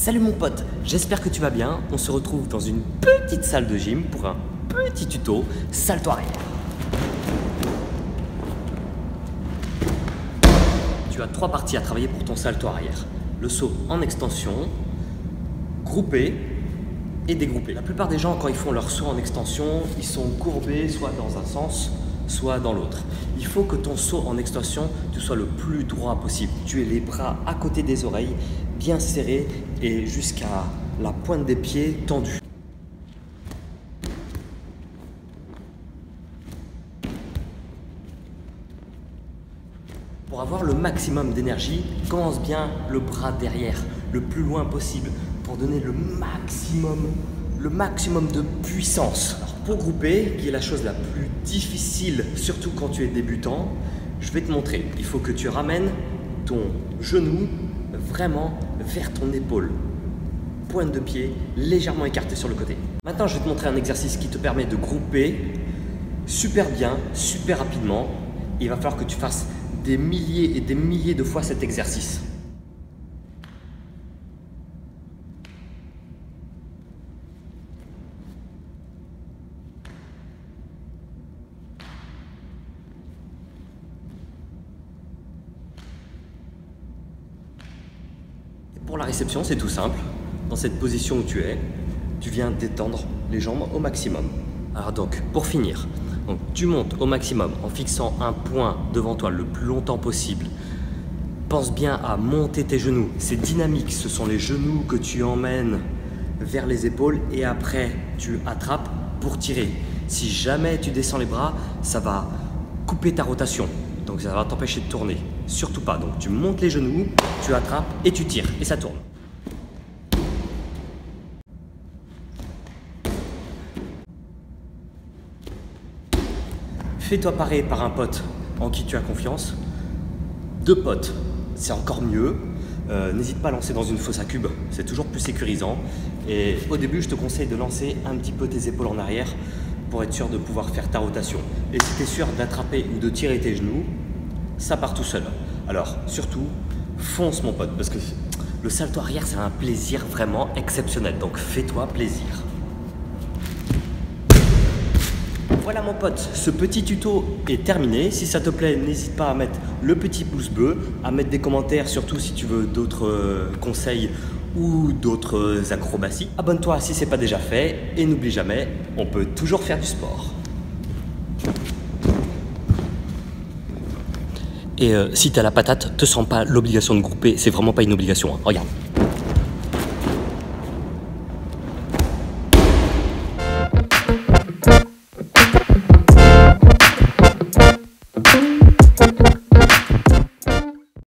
Salut mon pote, j'espère que tu vas bien. On se retrouve dans une petite salle de gym pour un petit tuto salto arrière. Tu as trois parties à travailler pour ton salto arrière. Le saut en extension, groupé et dégroupé. La plupart des gens, quand ils font leur saut en extension, ils sont courbés soit dans un sens, soit dans l'autre. Il faut que ton saut en extension, tu sois le plus droit possible. Tu aies les bras à côté des oreilles, bien serrés et jusqu'à la pointe des pieds tendus. Pour avoir le maximum d'énergie, commence bien le bras derrière, le plus loin possible, pour donner le maximum de puissance. Alors pour grouper, qui est la chose la plus difficile, surtout quand tu es débutant, je vais te montrer. Il faut que tu ramènes ton genou vraiment vers ton épaule. Pointe de pied légèrement écartée sur le côté. Maintenant, je vais te montrer un exercice qui te permet de grouper super bien, super rapidement. Il va falloir que tu fasses des milliers et des milliers de fois cet exercice. Pour la réception, c'est tout simple. Dans cette position où tu es, tu viens détendre les jambes au maximum. Alors donc, pour finir, tu montes au maximum en fixant un point devant toi le plus longtemps possible. Pense bien à monter tes genoux. C'est dynamique, ce sont les genoux que tu emmènes vers les épaules et après tu attrapes pour tirer. Si jamais tu descends les bras, ça va couper ta rotation. Donc ça va t'empêcher de tourner. Surtout pas. Donc tu montes les genoux, tu attrapes et tu tires. Et ça tourne. Fais-toi parer par un pote en qui tu as confiance. Deux potes, c'est encore mieux. N'hésite pas à lancer dans une fosse à cube. C'est toujours plus sécurisant. Et au début, je te conseille de lancer un petit peu tes épaules en arrière pour être sûr de pouvoir faire ta rotation. Et si tu es sûr d'attraper ou de tirer tes genoux, ça part tout seul. Alors surtout, fonce mon pote, parce que le salto arrière, c'est un plaisir vraiment exceptionnel. Donc fais-toi plaisir. Voilà mon pote, ce petit tuto est terminé. Si ça te plaît, n'hésite pas à mettre le petit pouce bleu, à mettre des commentaires, surtout si tu veux d'autres conseils ou d'autres acrobaties. Abonne-toi si ce n'est pas déjà fait et n'oublie jamais, on peut toujours faire du sport. Et si tu as la patate, te sens pas l'obligation de grouper, c'est vraiment pas une obligation, hein. Regarde.